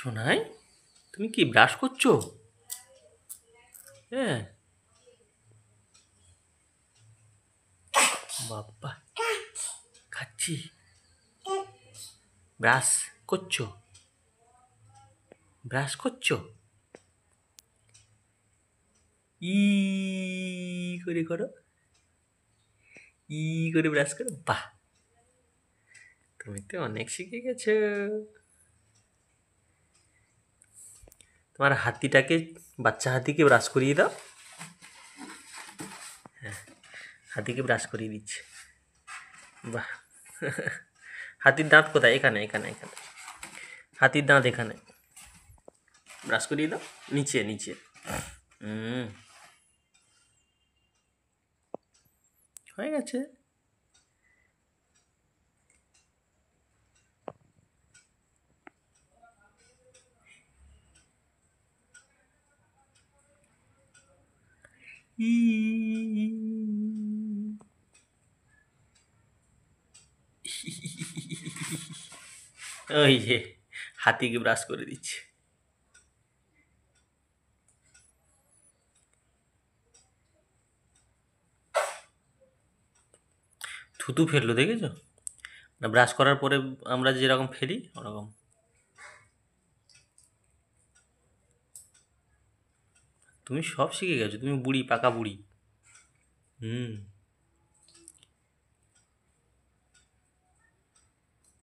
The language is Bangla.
শোনাই, তুমি কি ব্রাশ করছো? হ্যাঁ। বাবা, খাচ্ছি। ব্রাশ করছো? ব্রাশ করছো? ই করে করো, ই করে ব্রাশ করো। বাহ, তুমি তো অনেক শিখে গেছো। তোমার হাতিটাকে, বাচ্চা হাতিকে ব্রাশ করিয়ে দাও। হাতিকে ব্রাশ করিয়ে দিচ্ছে। বাহ। হাতির দাঁত কোথায়? এখানে এখানে এখানে। হাতির দাঁত এখানে। ব্রাশ করিয়ে দাও। নিচে নিচে। হুম, হয়ে গেছে। ওই যে হাতিকে ব্রাশ করে দিচ্ছে। থুতু ফেললো, দেখেছো? না, ব্রাশ করার পরে আমরা যেরকম ফেলি ওরকম। তুমি সব শিখে গেছো, তুমি বুড়ি, পাকা বুড়ি। হুম।